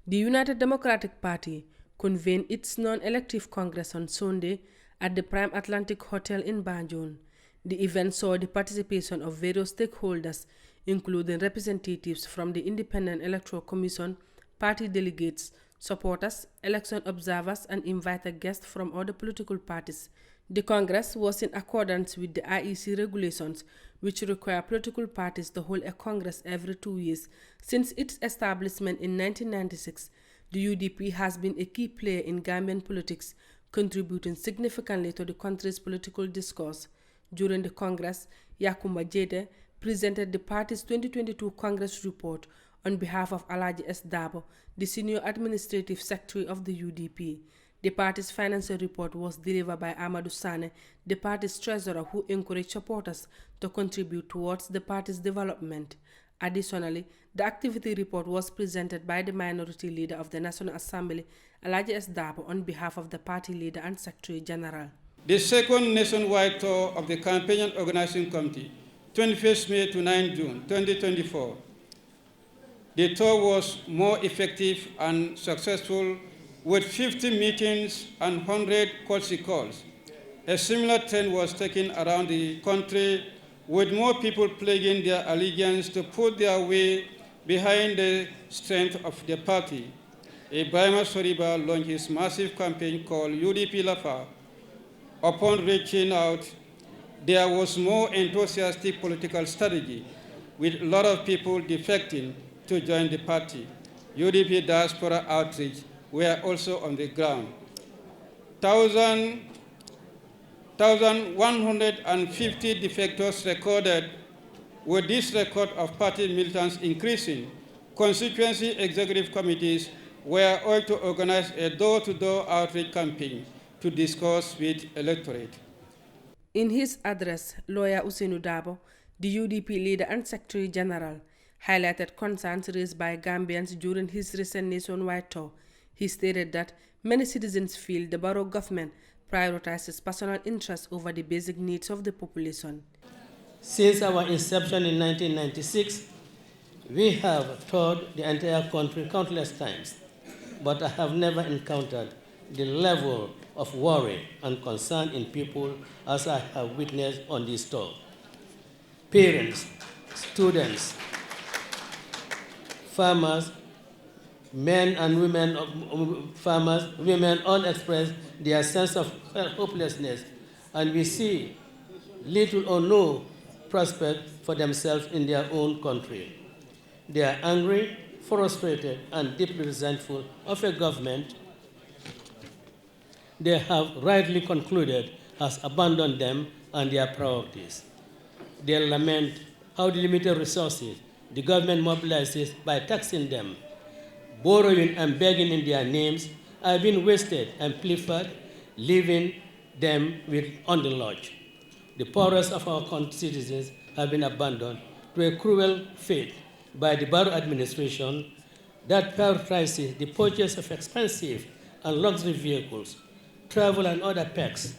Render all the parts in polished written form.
The United Democratic Party convened its non-elective Congress on Sunday at the Prime Atlantic Hotel in Banjul. The event saw the participation of various stakeholders, including representatives from the Independent Electoral Commission, party delegates, supporters, election observers, and invited guests from other political parties. The Congress was in accordance with the IEC regulations, which require political parties to hold a Congress every 2 years. Since its establishment in 1996, the UDP has been a key player in Gambian politics, contributing significantly to the country's political discourse. During the Congress, Yakumba Jede presented the party's 2022 Congress report on behalf of Alaji S. Dabo, the senior administrative secretary of the UDP. The party's financial report was delivered by Amadou Sane, the party's treasurer, who encouraged supporters to contribute towards the party's development. Additionally, the activity report was presented by the minority leader of the National Assembly, Alaji S. Dabo, on behalf of the party leader and secretary general. The second nationwide tour of the Campaign and Organizing Committee, 21st May to 9 June 2024. The tour was more effective and successful with 50 meetings and 100 courtesy calls. A similar trend was taken around the country, with more people pledging their allegiance to put their weight behind the strength of the party. Ibrahima Soriba launched his massive campaign called UDP Lafa. Upon reaching out, there was more enthusiastic political strategy, with a lot of people defecting to join the party. UDP diaspora outreach were also on the ground. 1,150 defectors recorded, with this record of party militants increasing. Constituency executive committees were all to organize a door-to-door outreach campaign to discuss with electorate. In his address, lawyer Usainu Dabo, the UDP leader and secretary general, highlighted concerns raised by Gambians during his recent nationwide tour. He stated that many citizens feel the Barrow government prioritizes personal interests over the basic needs of the population. Since our inception in 1996, we have toured the entire country countless times, but I have never encountered the level of worry and concern in people as I have witnessed on this tour. Parents, students, farmers, men and women, farmers, women all express their sense of hopelessness, and we see little or no prospect for themselves in their own country. They are angry, frustrated, and deeply resentful of a government they have rightly concluded has abandoned them and their priorities. They lament how the limited resources the government mobilizes by taxing them, borrowing and begging in their names, are being wasted and pilfered, leaving them on the lodge. The poorest of our citizens have been abandoned to a cruel fate by the Barrow administration that prioritizes the purchase of expensive and luxury vehicles, travel and other perks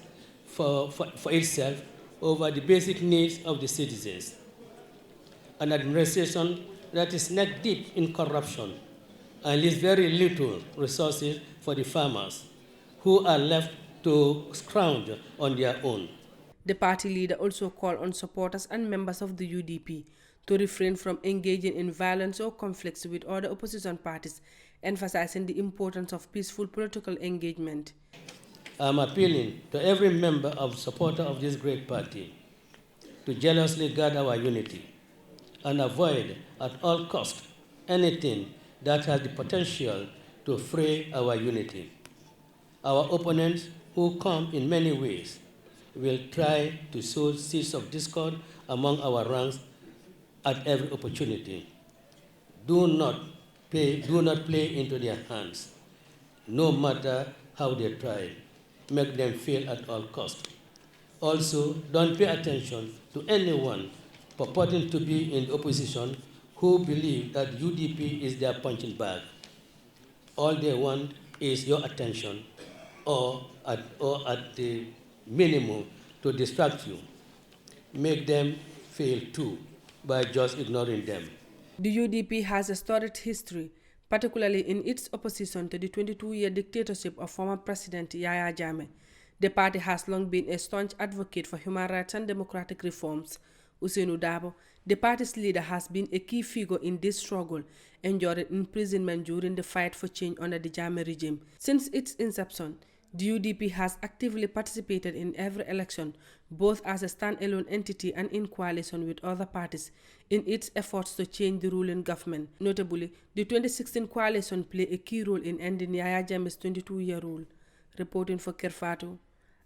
for itself over the basic needs of the citizens. An administration that is neck deep in corruption and leaves very little resources for the farmers, who are left to scrounge on their own. The party leader also called on supporters and members of the UDP to refrain from engaging in violence or conflicts with other opposition parties, emphasizing the importance of peaceful political engagement. I'm appealing to every member or supporter of this great party to jealously guard our unity and avoid at all costs anything that has the potential to fray our unity. Our opponents, who come in many ways, will try to sow seeds of discord among our ranks at every opportunity. Do not play into their hands, no matter how they try. Make them fail at all costs. Also, don't pay attention to anyone purporting to be in opposition who believe that UDP is their punching bag. All they want is your attention, or at the minimum, to distract you. Make them fail too by just ignoring them. The UDP has a storied history, particularly in its opposition to the 22-year dictatorship of former President Yahya Jammeh. The party has long been a staunch advocate for human rights and democratic reforms. Ousseynou Dabo, the party's leader, has been a key figure in this struggle, enduring imprisonment during the fight for change under the Jammeh regime. Since its inception, the UDP has actively participated in every election, both as a standalone entity and in coalition with other parties, in its efforts to change the ruling government. Notably, the 2016 coalition played a key role in ending Yahya Jammeh's 22-year rule. Reporting for Kerfatu.